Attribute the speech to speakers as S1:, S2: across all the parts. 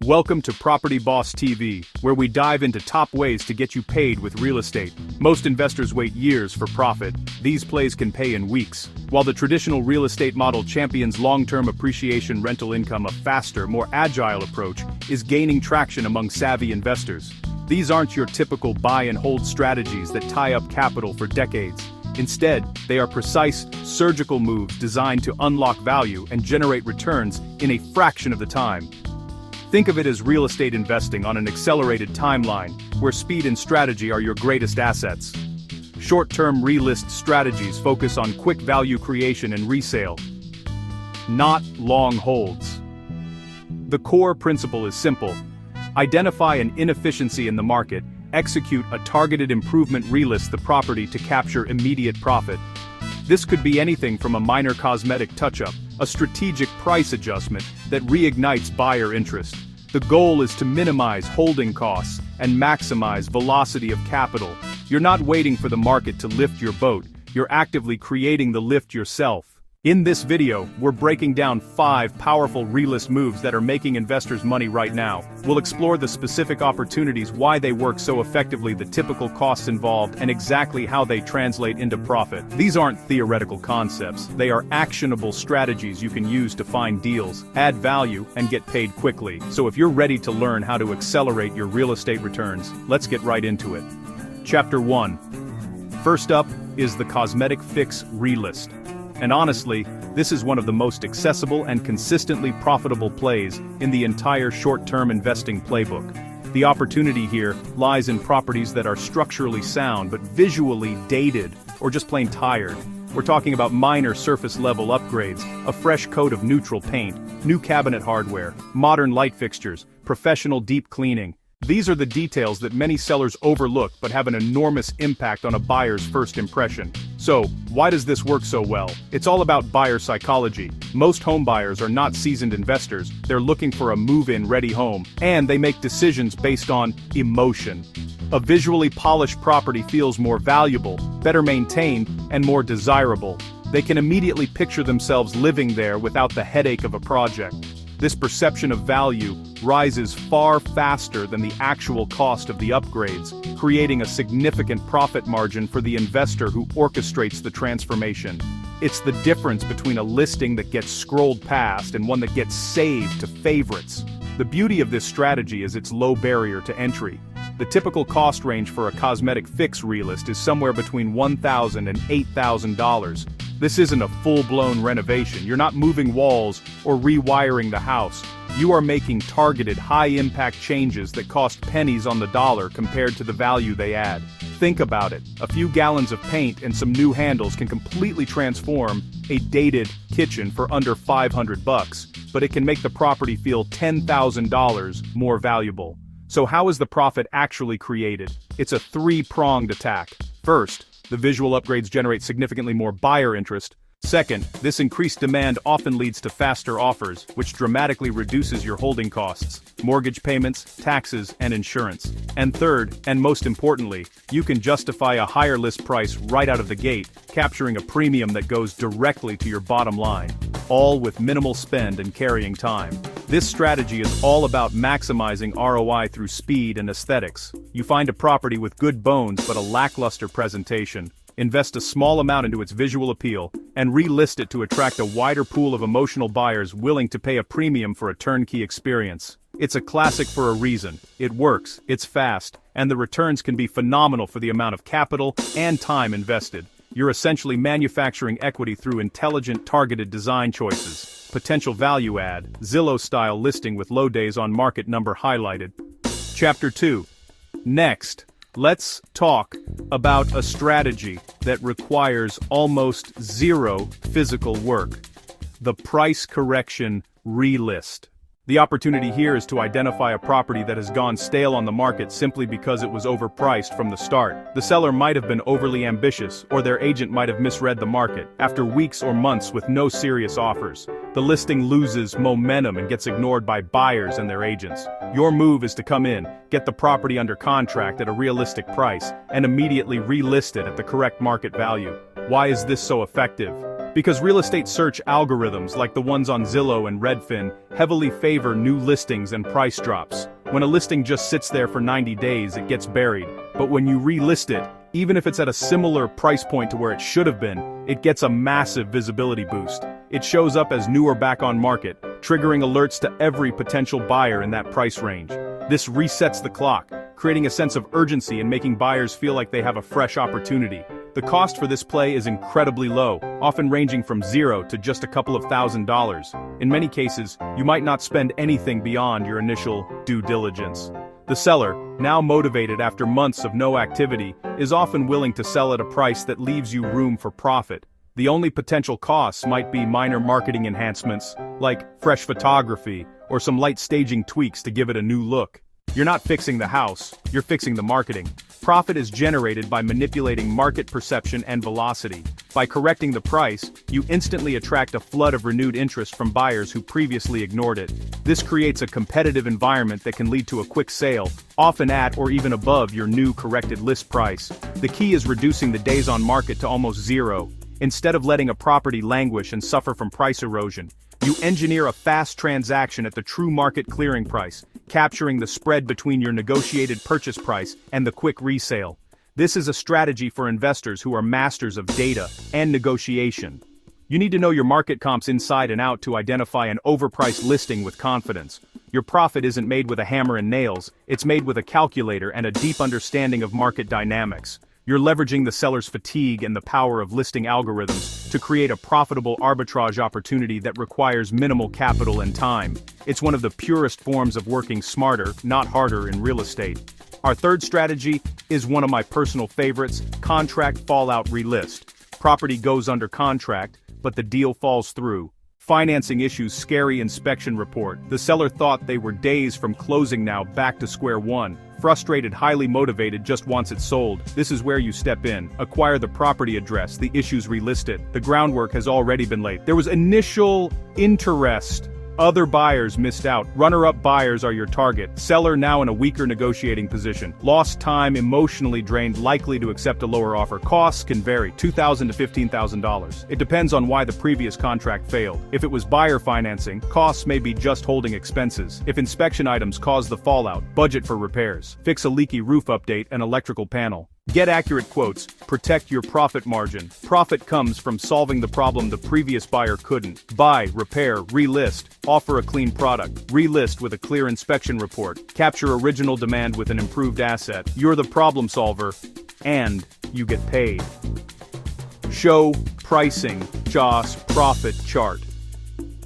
S1: Welcome to Property Boss TV, where we dive into top ways to get you paid with real estate. Most investors wait years for profit. These plays can pay in weeks. While the traditional real estate model champions long-term appreciation rental income, a faster, more agile approach is gaining traction among savvy investors. These aren't your typical buy and hold strategies that tie up capital for decades. Instead, they are precise, surgical moves designed to unlock value and generate returns in a fraction of the time. Think of it as real estate investing on an accelerated timeline, where speed and strategy are your greatest assets. Short-term relist strategies focus on quick value creation and resale, not long holds. The core principle is simple. Identify an inefficiency in the market, execute a targeted improvement, relist the property to capture immediate profit. This could be anything from a minor cosmetic touch-up, a strategic price adjustment that reignites buyer interest. The goal is to minimize holding costs and maximize velocity of capital. You're not waiting for the market to lift your boat, you're actively creating the lift yourself. In this video, we're breaking down 5 powerful relist moves that are making investors money right now. We'll explore the specific opportunities, why they work so effectively, the typical costs involved, and exactly how they translate into profit. These aren't theoretical concepts, they are actionable strategies you can use to find deals, add value, and get paid quickly. So if you're ready to learn how to accelerate your real estate returns, let's get right into it. Chapter 1. First up is the Cosmetic Fix Relist. And honestly, this is one of the most accessible and consistently profitable plays in the entire short-term investing playbook. The opportunity here lies in properties that are structurally sound but visually dated or just plain tired. We're talking about minor surface-level upgrades, a fresh coat of neutral paint, new cabinet hardware, modern light fixtures, professional deep cleaning. These are the details that many sellers overlook but have an enormous impact on a buyer's first impression. So, why does this work so well? It's all about buyer psychology. Most home buyers are not seasoned investors, they're looking for a move-in ready home, and they make decisions based on emotion. A visually polished property feels more valuable, better maintained, and more desirable. They can immediately picture themselves living there without the headache of a project. This perception of value rises far faster than the actual cost of the upgrades, creating a significant profit margin for the investor who orchestrates the transformation. It's the difference between a listing that gets scrolled past and one that gets saved to favorites. The beauty of this strategy is its low barrier to entry. The typical cost range for a cosmetic fix relist is somewhere between $1,000 and $8,000. This isn't a full-blown renovation. You're not moving walls or rewiring the house. You are making targeted, high-impact changes that cost pennies on the dollar compared to the value they add. Think about it. A few gallons of paint and some new handles can completely transform a dated kitchen for under $500, but it can make the property feel $10,000 more valuable. So how is the profit actually created? It's a 3-pronged attack. First, the visual upgrades generate significantly more buyer interest. Second, this increased demand often leads to faster offers, which dramatically reduces your holding costs, mortgage payments, taxes, and insurance. And third, and most importantly, you can justify a higher list price right out of the gate, capturing a premium that goes directly to your bottom line, all with minimal spend and carrying time. This strategy is all about maximizing ROI through speed and aesthetics. You find a property with good bones but a lackluster presentation. Invest a small amount into its visual appeal, and relist it to attract a wider pool of emotional buyers willing to pay a premium for a turnkey experience. It's a classic for a reason. It works, it's fast, and the returns can be phenomenal for the amount of capital and time invested. You're essentially manufacturing equity through intelligent, targeted design choices. Potential value add, Zillow-style listing with low days on market number highlighted. Chapter 2. Next, let's talk about a strategy that requires almost zero physical work. The price correction relist. The opportunity here is to identify a property that has gone stale on the market simply because it was overpriced from the start. The seller might have been overly ambitious, or their agent might have misread the market. After weeks or months with no serious offers, the listing loses momentum and gets ignored by buyers and their agents. Your move is to come in, get the property under contract at a realistic price, and immediately relist it at the correct market value. Why is this so effective? Because real estate search algorithms like the ones on Zillow and Redfin heavily favor new listings and price drops. When a listing just sits there for 90 days, it gets buried. But when you relist it, even if it's at a similar price point to where it should have been, it gets a massive visibility boost. It shows up as new or back on market, triggering alerts to every potential buyer in that price range. This resets the clock, creating a sense of urgency and making buyers feel like they have a fresh opportunity. The cost for this play is incredibly low, often ranging from $0 to just a couple of $1,000s. In many cases, you might not spend anything beyond your initial due diligence. The seller, now motivated after months of no activity, is often willing to sell at a price that leaves you room for profit. The only potential costs might be minor marketing enhancements, like fresh photography, or some light staging tweaks to give it a new look. You're not fixing the house, you're fixing the marketing. Profit is generated by manipulating market perception and velocity. By correcting the price, you instantly attract a flood of renewed interest from buyers who previously ignored it. This creates a competitive environment that can lead to a quick sale, often at or even above your new corrected list price. The key is reducing the days on market to almost zero. Instead of letting a property languish and suffer from price erosion, you engineer a fast transaction at the true market clearing price, capturing the spread between your negotiated purchase price and the quick resale. This is a strategy for investors who are masters of data and negotiation. You need to know your market comps inside and out to identify an overpriced listing with confidence. Your profit isn't made with a hammer and nails, it's made with a calculator and a deep understanding of market dynamics. You're leveraging the seller's fatigue and the power of listing algorithms to create a profitable arbitrage opportunity that requires minimal capital and time. It's one of the purest forms of working smarter, not harder in real estate. Our third strategy is one of my personal favorites: contract fallout relist. Property goes under contract, but the deal falls through. Financing issues, scary inspection report. The seller thought they were days from closing, now back to square one. Frustrated, highly motivated, just wants it sold. This is where you step in. Acquire the property address, the issues relisted. The groundwork has already been laid. There was initial interest. Other buyers missed out. Runner-up buyers are your target. Seller now in a weaker negotiating position. Lost time, emotionally drained, likely to accept a lower offer. Costs can vary, $2,000 to $15,000. It depends on why the previous contract failed. If it was buyer financing, costs may be just holding expenses. If inspection items cause the fallout, budget for repairs. Fix a leaky roof update and electrical panel. Get accurate quotes, protect your profit margin. Profit comes from solving the problem the previous buyer couldn't. Buy, repair, relist, offer a clean product, relist with a clear inspection report, capture original demand with an improved asset. You're the problem solver, and you get paid. Show pricing, JOS profit chart.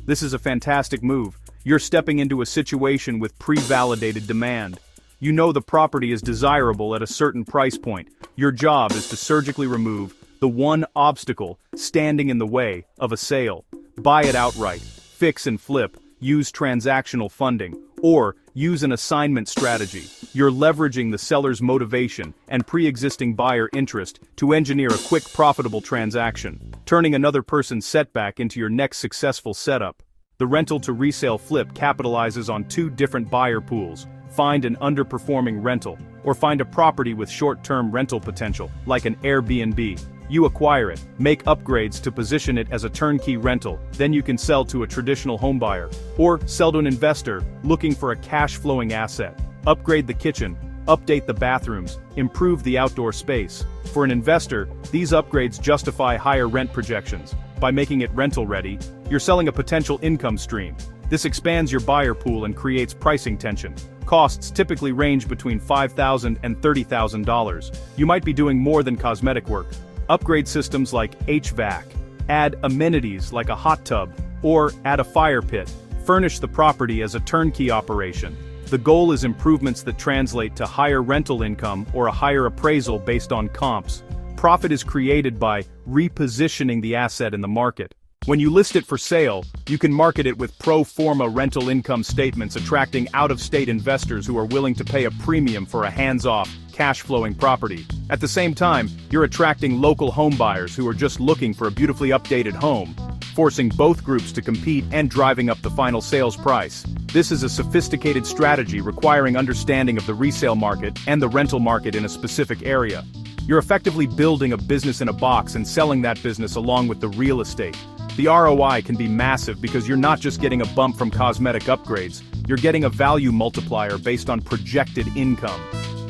S1: This is a fantastic move. You're stepping into a situation with pre-validated demand. You know the property is desirable at a certain price point. Your job is to surgically remove the one obstacle standing in the way of a sale. Buy it outright, fix and flip, use transactional funding, or use an assignment strategy. You're leveraging the seller's motivation and pre-existing buyer interest to engineer a quick, profitable transaction, turning another person's setback into your next successful setup. The rental to resale flip capitalizes on two different buyer pools. Find an underperforming rental, or find a property with short-term rental potential, like an Airbnb. You acquire it, make upgrades to position it as a turnkey rental, then you can sell to a traditional homebuyer, or sell to an investor looking for a cash-flowing asset. Upgrade the kitchen, update the bathrooms, improve the outdoor space. For an investor, these upgrades justify higher rent projections. By making it rental-ready, you're selling a potential income stream. This expands your buyer pool and creates pricing tension. Costs typically range between $5,000 and $30,000. You might be doing more than cosmetic work. Upgrade systems like HVAC, add amenities like a hot tub, or add a fire pit. Furnish the property as a turnkey operation. The goal is improvements that translate to higher rental income or a higher appraisal based on comps. Profit is created by repositioning the asset in the market. When you list it for sale, you can market it with pro forma rental income statements, attracting out-of-state investors who are willing to pay a premium for a hands-off, cash-flowing property. At the same time, you're attracting local home buyers who are just looking for a beautifully updated home, forcing both groups to compete and driving up the final sales price. This is a sophisticated strategy requiring understanding of the resale market and the rental market in a specific area. You're effectively building a business in a box and selling that business along with the real estate. The ROI can be massive because you're not just getting a bump from cosmetic upgrades, you're getting a value multiplier based on projected income.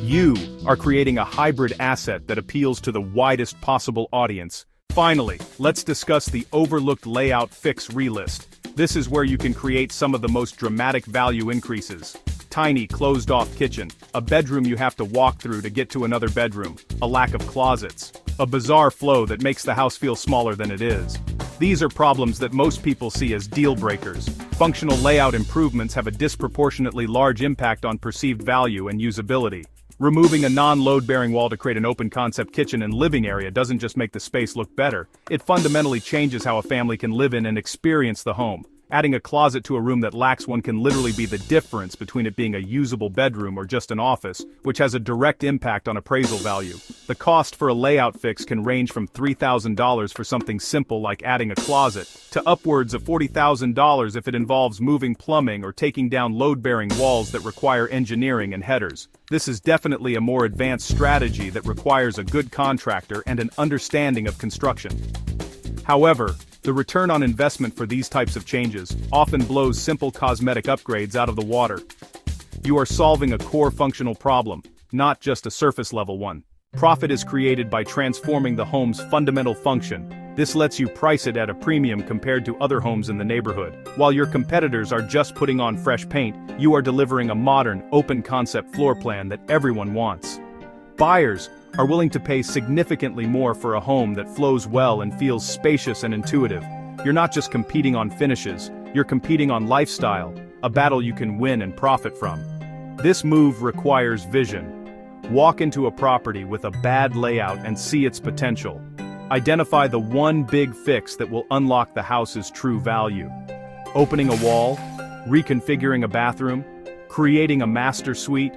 S1: You are creating a hybrid asset that appeals to the widest possible audience. Finally, let's discuss the overlooked layout fix relist. This is where you can create some of the most dramatic value increases. Tiny, closed-off kitchen, a bedroom you have to walk through to get to another bedroom, a lack of closets, a bizarre flow that makes the house feel smaller than it is. These are problems that most people see as deal breakers. Functional layout improvements have a disproportionately large impact on perceived value and usability. Removing a non-load-bearing wall to create an open-concept kitchen and living area doesn't just make the space look better, it fundamentally changes how a family can live in and experience the home. Adding a closet to a room that lacks one can literally be the difference between it being a usable bedroom or just an office, which has a direct impact on appraisal value. The cost for a layout fix can range from $3,000 for something simple like adding a closet, to upwards of $40,000 if it involves moving plumbing or taking down load-bearing walls that require engineering and headers. This is definitely a more advanced strategy that requires a good contractor and an understanding of construction. However, the return on investment for these types of changes often blows simple cosmetic upgrades out of the water. You are solving a core functional problem, not just a surface-level one. Profit is created by transforming the home's fundamental function. This lets you price it at a premium compared to other homes in the neighborhood. While your competitors are just putting on fresh paint, you are delivering a modern, open-concept floor plan that everyone wants. Buyers are willing to pay significantly more for a home that flows well and feels spacious and intuitive. You're not just competing on finishes, you're competing on lifestyle, a battle you can win and profit from. This move requires vision. Walk into a property with a bad layout and see its potential. Identify the one big fix that will unlock the house's true value. Opening a wall, reconfiguring a bathroom, creating a master suite.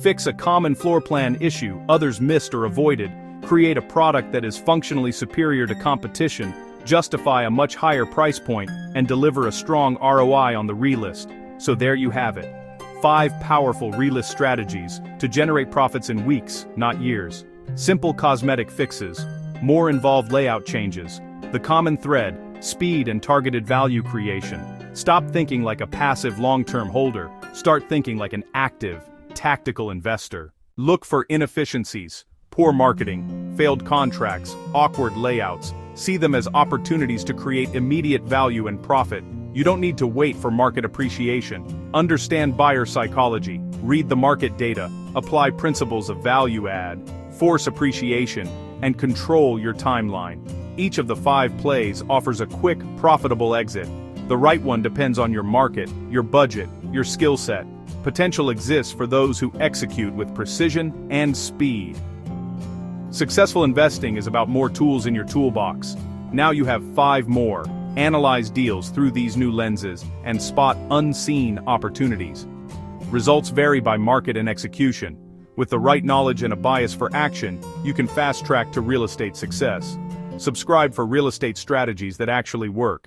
S1: Fix a common floor plan issue others missed or avoided, create a product that is functionally superior to competition, justify a much higher price point, and deliver a strong ROI on the relist. So there you have it. 5 powerful relist strategies to generate profits in weeks, not years. Simple cosmetic fixes, more involved layout changes, the common thread, speed and targeted value creation. Stop thinking like a passive long-term holder, start thinking like an active, tactical investor. Look for inefficiencies, poor marketing, failed contracts, awkward layouts. See them as opportunities to create immediate value and profit. You don't need to wait for market appreciation. Understand buyer psychology, read the market data, apply principles of value add, force appreciation, and control your timeline. Each of the 5 plays offers a quick, profitable exit. The right one depends on your market, your budget, your skill set. Potential exists for those who execute with precision and speed. Successful investing is about more tools in your toolbox. Now you have 5 more. Analyze deals through these new lenses and spot unseen opportunities. Results vary by market and execution. With the right knowledge and a bias for action, you can fast track to real estate success. Subscribe for real estate strategies that actually work.